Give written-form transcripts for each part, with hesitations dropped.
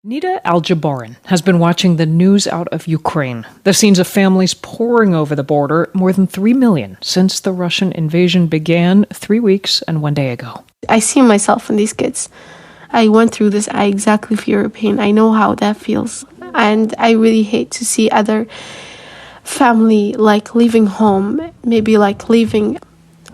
Nida Al-Jabaran has been watching the news out of Ukraine. The scenes of families pouring over the border, more than 3 million since the Russian invasion began 3 weeks and 1 day ago. I see myself in these kids. I went through this. I exactly feel your pain. I know how that feels. And I really hate to see other family leaving home, maybe leaving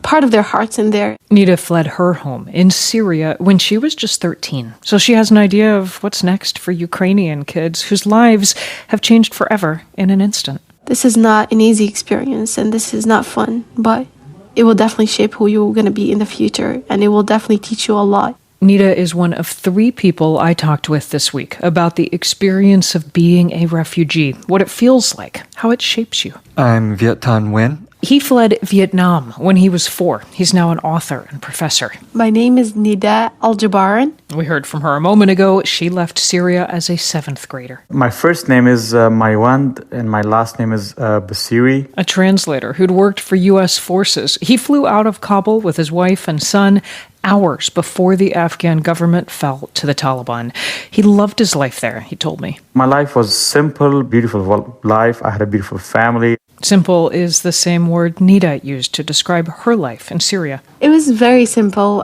part of their hearts in there. Nida fled her home in Syria when she was just 13, so she has an idea of what's next for Ukrainian kids whose lives have changed forever in an instant. This is not an easy experience, and this is not fun, but it will definitely shape who you're going to be in the future, and it will definitely teach you a lot. Nida is one of 3 people I talked with this week about the experience of being a refugee, what it feels like, how it shapes you. I'm Viet Thanh Nguyen. He fled Vietnam when he was 4. He's now an author and professor. My name is Nida Al-Jabaran. We heard from her a moment ago. She left Syria as a 7th grader. My first name is Maiwand, and my last name is Basiri. A translator who'd worked for U.S. forces. He flew out of Kabul with his wife and son hours before the Afghan government fell to the Taliban. He loved his life there, he told me. My life was simple, beautiful life. I had a beautiful family. Simple is the same word Nida used to describe her life in Syria. It was very simple.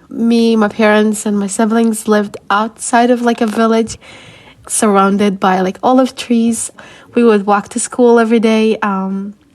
Me, my parents, and my siblings lived outside of a village surrounded by olive trees. We would walk to school every day.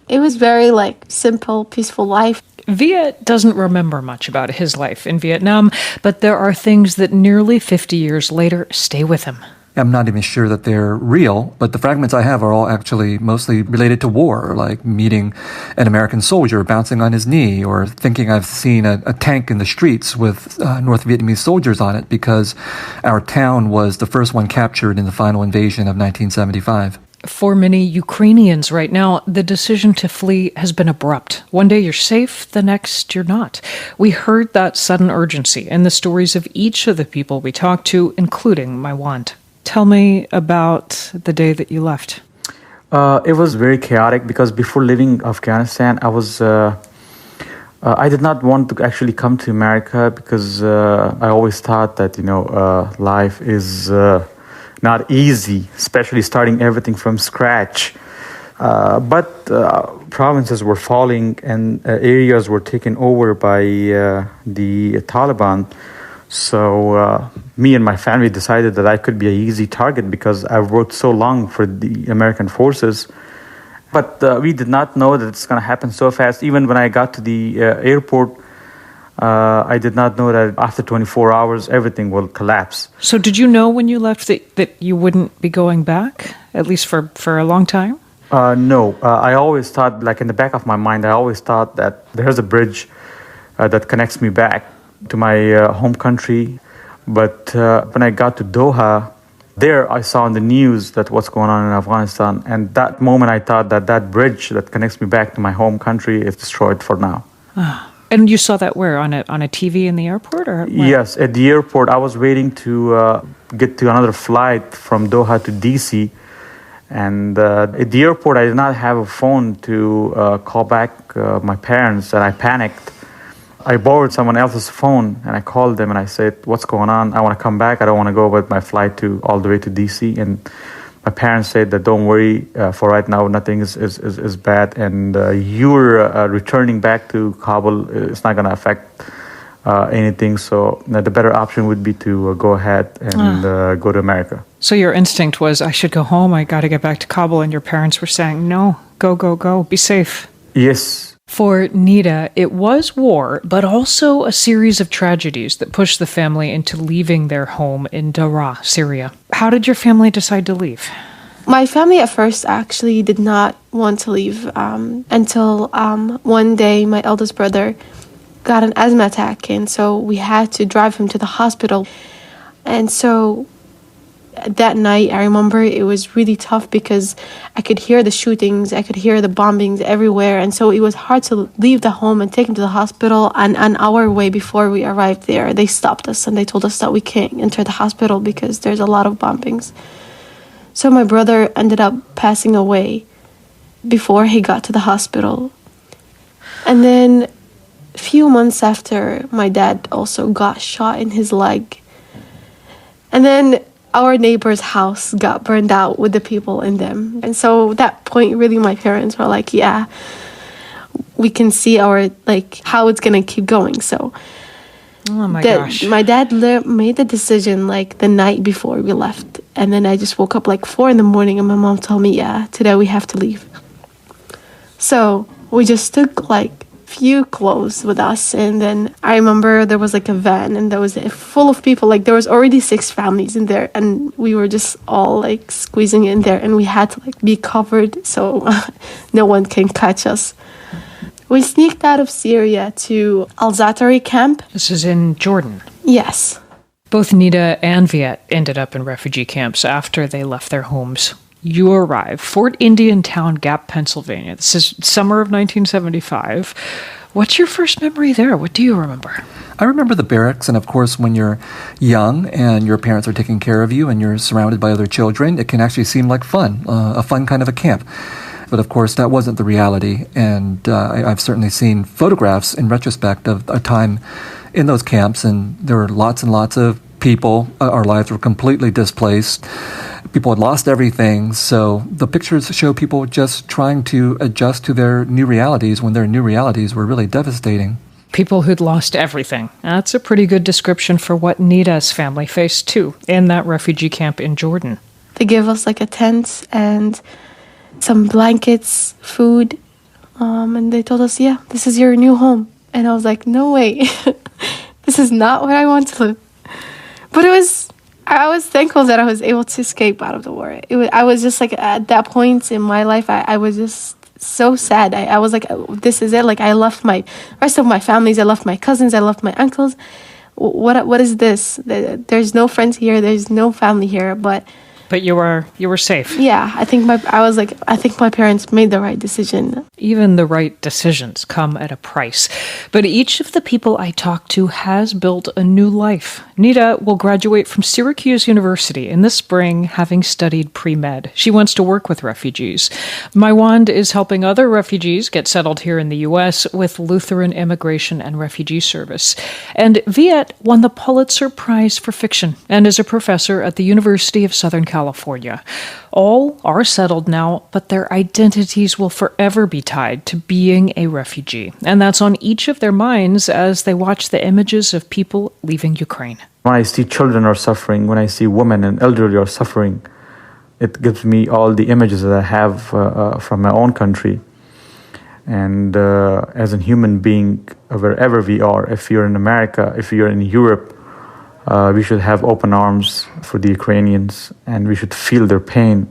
It was very simple, peaceful life. Viet doesn't remember much about his life in Vietnam, but there are things that nearly 50 years later stay with him. I'm not even sure that they're real, but the fragments I have are all actually mostly related to war, like meeting an American soldier bouncing on his knee, or thinking I've seen a tank in the streets with North Vietnamese soldiers on it because our town was the first one captured in the final invasion of 1975. For many Ukrainians right now, the decision to flee has been abrupt. One day you're safe, the next you're not. We heard that sudden urgency in the stories of each of the people we talked to, including Maiwand. Tell me about the day that you left. It was very chaotic because before leaving Afghanistan, I did not want to actually come to America because I always thought that, life is not easy, especially starting everything from scratch. But provinces were falling and areas were taken over by the Taliban. So me and my family decided that I could be an easy target because I've worked so long for the American forces. But we did not know that it's going to happen so fast. Even when I got to the airport, I did not know that after 24 hours, everything will collapse. So did you know when you left that you wouldn't be going back, at least for a long time? No. I always thought, in the back of my mind, I always thought that there's a bridge that connects me back to my home country. But when I got to Doha, there I saw on the news that what's going on in Afghanistan. And that moment I thought that bridge that connects me back to my home country is destroyed for now. And you saw that where? On a TV in the airport? Or where? Yes, at the airport. I was waiting to get to another flight from Doha to DC. And at the airport, I did not have a phone to call back my parents, and I panicked. I borrowed someone else's phone, and I called them, and I said, what's going on? I want to come back. I don't want to go with my flight all the way to DC. And my parents said that don't worry, for right now, nothing is bad. And you're returning back to Kabul. It's not going to affect anything. So the better option would be to go ahead and go to America. So your instinct was, I should go home. I got to get back to Kabul. And your parents were saying, no, go, be safe. Yes. For Nida, it was war, but also a series of tragedies that pushed the family into leaving their home in Daraa, Syria. How did your family decide to leave? My family at first actually did not want to leave until one day my eldest brother got an asthma attack, and so we had to drive him to the hospital. And so that night, I remember it was really tough because I could hear the shootings, I could hear the bombings everywhere, and so it was hard to leave the home and take him to the hospital. And an hour away before we arrived there, they stopped us and they told us that we can't enter the hospital because there's a lot of bombings. So my brother ended up passing away before he got to the hospital. And then a few months after, my dad also got shot in his leg. And then our neighbor's house got burned out with the people in them. And so at that point, really, my parents were like, yeah, we can see how it's going to keep going. So Oh my gosh. my dad made the decision like the night before we left. And then I just woke up like 4 a.m. and my mom told me, yeah, today we have to leave. So we just took like few clothes with us, and then I remember there was like a van and there was full of people. Like there was already 6 families in there, and we were just all like squeezing in there, and we had to like be covered so no one can catch us. We sneaked out of Syria to Al-Zatari camp. This is in Jordan. Yes. Both Nita and Viet ended up in refugee camps after they left their homes. You arrive, Fort Indian Town Gap, Pennsylvania. This is summer of 1975. What's your first memory there? What do you remember? I remember the barracks, and of course, when you're young and your parents are taking care of you and you're surrounded by other children, it can actually seem like fun, a fun kind of a camp. But of course, that wasn't the reality, and I've certainly seen photographs in retrospect of a time in those camps, and there were lots and lots of people. Our lives were completely displaced. People had lost everything, so the pictures show people just trying to adjust to their new realities when their new realities were really devastating. People who'd lost everything. That's a pretty good description for what Nita's family faced, too, in that refugee camp in Jordan. They gave us like a tent and some blankets, food, and they told us, yeah, this is your new home. And I was like, no way. This is not what I want to live. But I was thankful that I was able to escape out of the war. I was just like, at that point in my life, I was just so sad. I was like, oh, this is it. Like, I left my rest of my families. I left my cousins. I left my uncles. What is this? There's no friends here. There's no family here. But you were safe. yeah, I think my parents made the right decision. Even the right decisions come at a price. But each of the people I talked to has built a new life. Nita will graduate from Syracuse University in the spring, having studied pre-med. She wants to work with refugees. Maiwand is helping other refugees get settled here in the U.S. with Lutheran Immigration and Refugee Service. And Viet won the Pulitzer Prize for Fiction and is a professor at the University of Southern California. All are settled now, but their identities will forever be tied to being a refugee. And that's on each of their minds as they watch the images of people leaving Ukraine. When I see children are suffering, when I see women and elderly are suffering, it gives me all the images that I have from my own country. And as a human being, wherever we are, if you're in America, if you're in Europe, we should have open arms for the Ukrainians, and we should feel their pain.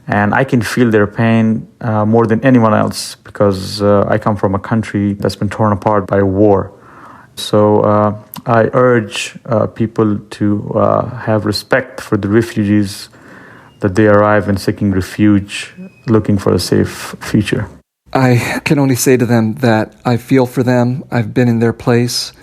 And I can feel their pain more than anyone else because I come from a country that's been torn apart by war. So I urge people to have respect for the refugees, that they arrive and seeking refuge, looking for a safe future. I can only say to them that I feel for them. I've been in their place,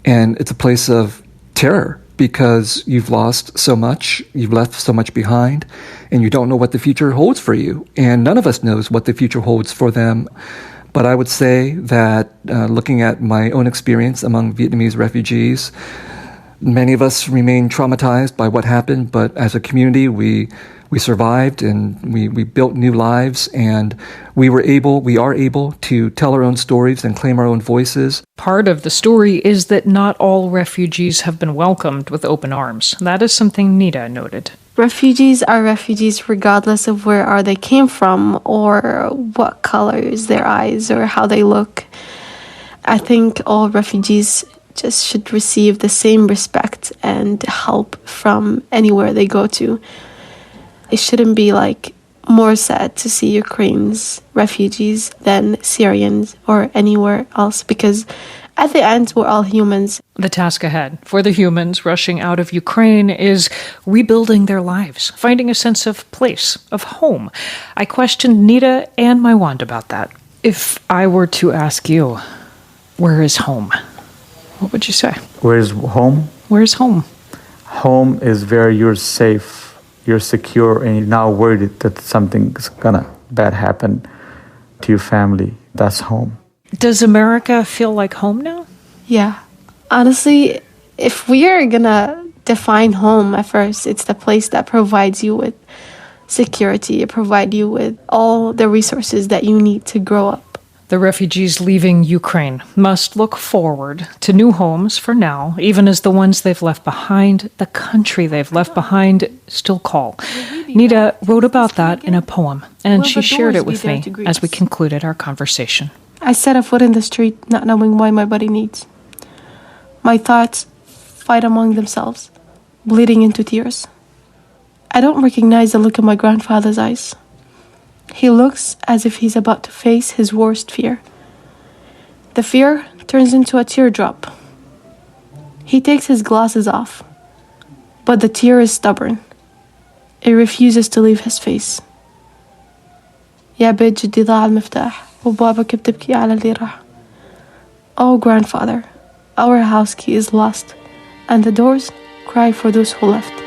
and it's a place of terror because you've lost so much, you've left so much behind, and you don't know what the future holds for you. And none of us knows what the future holds for them. But I would say that looking at my own experience among Vietnamese refugees, many of us remain traumatized by what happened, but as a community, we survived and we built new lives, and we are able to tell our own stories and claim our own voices. Part of the story is that not all refugees have been welcomed with open arms. That is something Nita noted. Refugees are refugees regardless of where they came from or what color is their eyes or how they look. I think all refugees just should receive the same respect and help from anywhere they go to. It shouldn't be like more sad to see Ukraine's refugees than Syrians or anywhere else, because at the end, we're all humans. The task ahead for the humans rushing out of Ukraine is rebuilding their lives, finding a sense of place, of home. I questioned Nita and Maiwand about that. If I were to ask you, where is home? What would you say? Where is home? Where is home? Home is where you're safe, you're secure, and you're not worried that something's gonna bad happen to your family. That's home. Does America feel like home now? Yeah. Honestly, if we are gonna define home at first. It's the place that provides you with security. It provides you with all the resources that you need to grow up. The refugees leaving Ukraine must look forward to new homes for now, even as the ones they've left behind, the country they've left behind, still call. Nita wrote about that in a poem, and she shared it with me as we concluded our conversation. I set a foot in the street, not knowing why my body needs. My thoughts fight among themselves, bleeding into tears. I don't recognize the look in my grandfather's eyes. He looks as if he's about to face his worst fear. The fear turns into a teardrop. He takes his glasses off, but the tear is stubborn. It refuses to leave his face. يا بيت جدي ضاع المفتاح وبابك بتبكي على اللي راح. Oh grandfather, our house key is lost, and the doors cry for those who left.